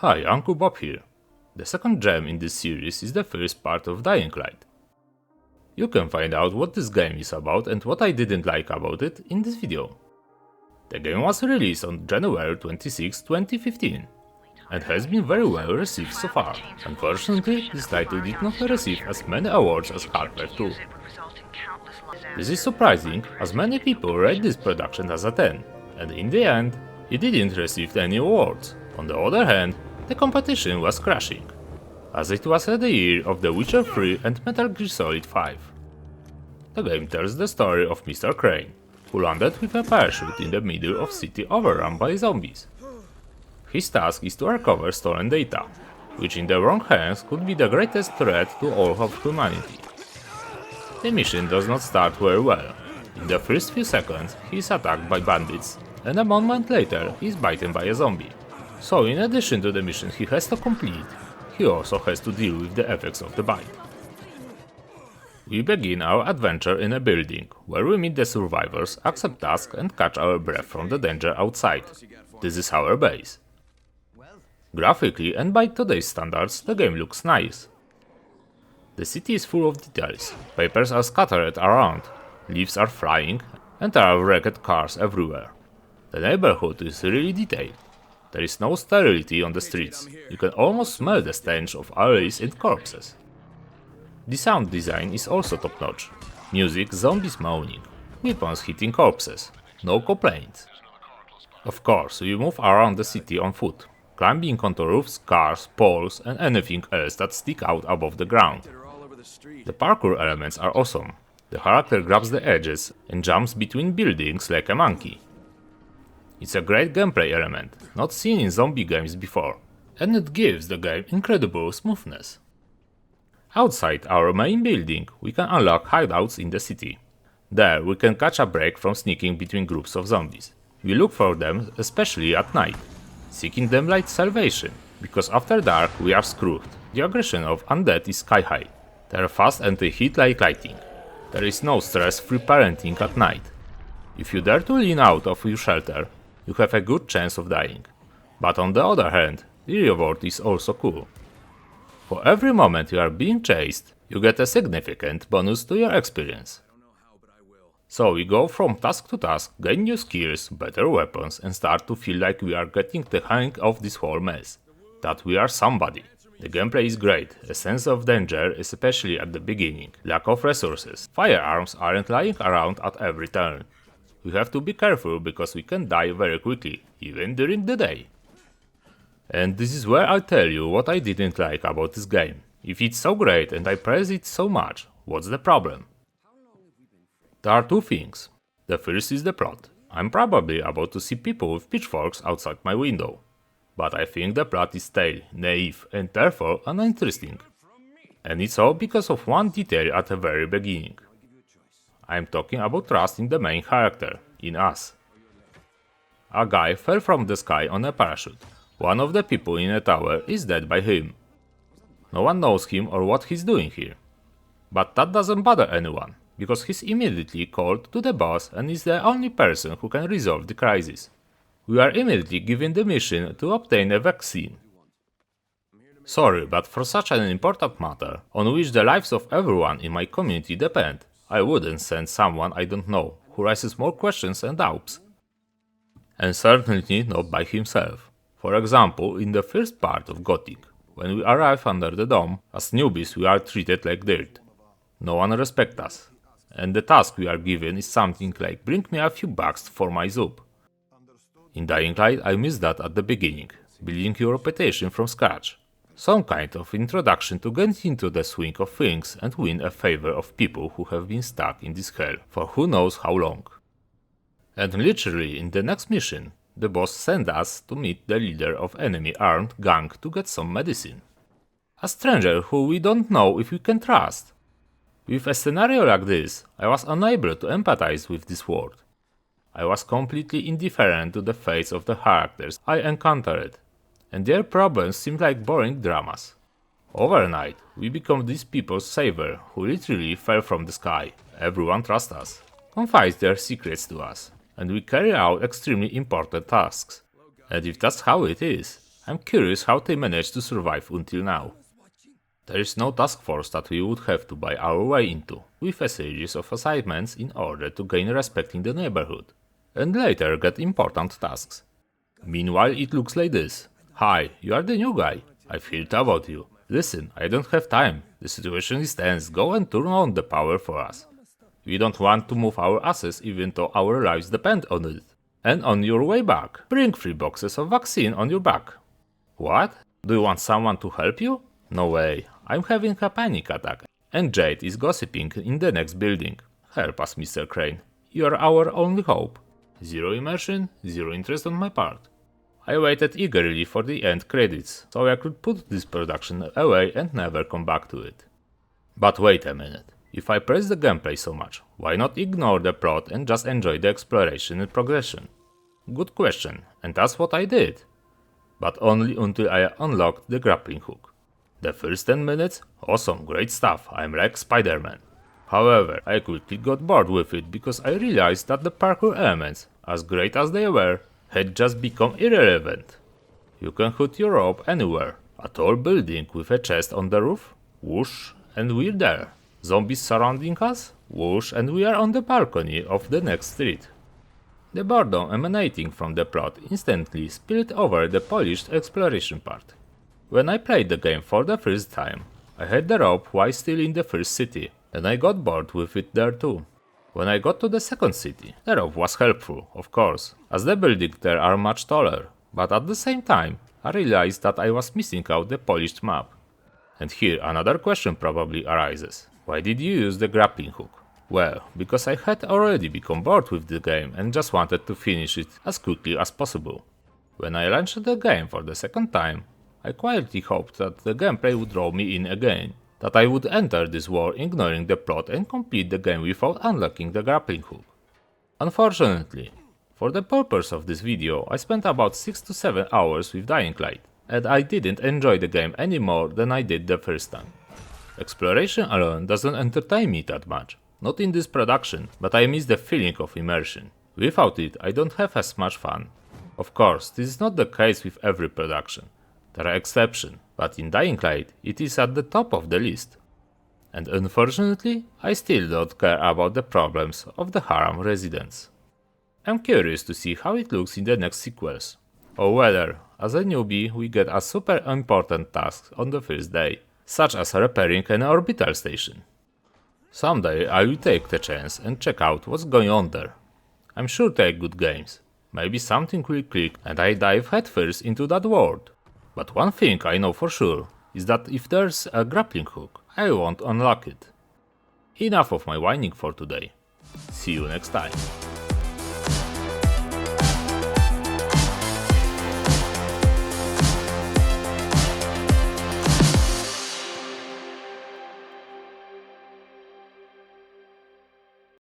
Hi, Uncle Bob here. The second gem in this series is the first part of Dying Light. You can find out what this game is about and what I didn't like about it in this video. The game was released on January 26, 2015 and has been very well received so far. Unfortunately, this title did not receive as many awards as Half-Life 2. This is surprising, as many people rate this production as a 10, and in the end, it didn't receive any awards. On the other hand, the competition was crashing, as it was the year of The Witcher 3 and Metal Gear Solid 5. The game tells the story of Mr. Crane, who landed with a parachute in the middle of a city overrun by zombies. His task is to recover stolen data, which in the wrong hands could be the greatest threat to all of humanity. The mission does not start very well. In the first few seconds, he is attacked by bandits, and a moment later he is bitten by a zombie. So in addition to the mission he has to complete, he also has to deal with the effects of the bite. We begin our adventure in a building, where we meet the survivors, accept tasks and catch our breath from the danger outside. This is our base. Graphically and by today's standards, the game looks nice. The city is full of details, papers are scattered around, leaves are flying, and there are wrecked cars everywhere. The neighborhood is really detailed. There is no sterility on the streets, you can almost smell the stench of alleys and corpses. The sound design is also top-notch. Music, zombies moaning, weapons hitting corpses, no complaints. Of course, we move around the city on foot, climbing onto roofs, cars, poles and anything else that stick out above the ground. The parkour elements are awesome. The character grabs the edges and jumps between buildings like a monkey. It's a great gameplay element, not seen in zombie games before, and it gives the game incredible smoothness. Outside our main building, we can unlock hideouts in the city. There we can catch a break from sneaking between groups of zombies. We look for them especially at night, seeking them like salvation, because after dark we are screwed. The aggression of undead is sky high. They are fast and they hit like lightning. There is no stress-free parenting at night. If you dare to lean out of your shelter, you have a good chance of dying. But on the other hand, the reward is also cool. For every moment you are being chased, you get a significant bonus to your experience. So we go from task to task, gain new skills, better weapons and start to feel like we are getting the hang of this whole mess. That we are somebody. The gameplay is great, a sense of danger, especially at the beginning, lack of resources. Firearms aren't lying around at every turn. We have to be careful because we can die very quickly, even during the day. And this is where I tell you what I didn't like about this game. If it's so great and I praise it so much, what's the problem? There are two things. The first is the plot. I'm probably about to see people with pitchforks outside my window. But I think the plot is stale, naive and therefore uninteresting. And it's all because of one detail at the very beginning. I'm talking about trust in the main character, in us. A guy fell from the sky on a parachute. One of the people in a tower is dead by him. No one knows him or what he's doing here. But that doesn't bother anyone, because he's immediately called to the boss and is the only person who can resolve the crisis. We are immediately given the mission to obtain a vaccine. Sorry, but for such an important matter, on which the lives of everyone in my community depend, I wouldn't send someone I don't know, who raises more questions and doubts. And certainly not by himself. For example, in the first part of Gothic, when we arrive under the dome, as newbies we are treated like dirt. No one respects us. And the task we are given is something like bring me a few bucks for my soup. In Dying Light I missed that at the beginning, building your reputation from scratch. Some kind of introduction to get into the swing of things and win a favor of people who have been stuck in this hell for who knows how long. And literally in the next mission, the boss sends us to meet the leader of enemy armed gang to get some medicine. A stranger who we don't know if we can trust. With a scenario like this, I was unable to empathize with this world. I was completely indifferent to the fates of the characters I encountered, and their problems seemed like boring dramas. Overnight, we become these people's savior who literally fell from the sky. Everyone trusts us, confides their secrets to us, and we carry out extremely important tasks. And if that's how it is, I'm curious how they managed to survive until now. There is no task force that we would have to buy our way into, with a series of assignments in order to gain respect in the neighborhood, and later get important tasks. Meanwhile, it looks like this. Hi, you are the new guy. I've heard about you. Listen, I don't have time. The situation is tense. Go and turn on the power for us. We don't want to move our asses even though our lives depend on it. And on your way back, bring 3 boxes of vaccine on your back. What? Do you want someone to help you? No way. I'm having a panic attack. And Jade is gossiping in the next building. Help us, Mr. Crane. You are our only hope. Zero immersion, zero interest on my part. I waited eagerly for the end credits, so I could put this production away and never come back to it. But wait a minute. If I praise the gameplay so much, why not ignore the plot and just enjoy the exploration and progression? Good question, and that's what I did. But only until I unlocked the grappling hook. The first 10 minutes? Awesome, great stuff, I'm like Spider-Man. However, I quickly got bored with it because I realized that the parkour elements, as great as they were, had just become irrelevant. You can hook your rope anywhere. A tall building with a chest on the roof? Whoosh, and we're there. Zombies surrounding us? Whoosh, and we are on the balcony of the next street. The boredom emanating from the plot instantly spilled over the polished exploration part. When I played the game for the first time, I had the rope while still in the first city, and I got bored with it there too. When I got to the second city, the rope was helpful, of course, as the buildings there are much taller, but at the same time, I realized that I was missing out the polished map. And here another question probably arises. Why did you use the grappling hook? Well, because I had already become bored with the game and just wanted to finish it as quickly as possible. When I launched the game for the second time, I quietly hoped that the gameplay would draw me in again, that I would enter this war ignoring the plot and complete the game without unlocking the grappling hook. Unfortunately, for the purpose of this video, I spent about 6 to 7 hours with Dying Light, and I didn't enjoy the game any more than I did the first time. Exploration alone doesn't entertain me that much, not in this production, but I miss the feeling of immersion. Without it, I don't have as much fun. Of course, this is not the case with every production. There are exceptions, but in Dying Light, it is at the top of the list. And unfortunately, I still don't care about the problems of the Haram residents. I'm curious to see how it looks in the next sequels, or whether, as a newbie, we get a super important task on the first day, such as repairing an orbital station. Someday I will take the chance and check out what's going on there. I'm sure they are good games. Maybe something will click and I dive headfirst into that world. But one thing I know for sure is that if there's a grappling hook, I won't unlock it. Enough of my whining for today. See you next time.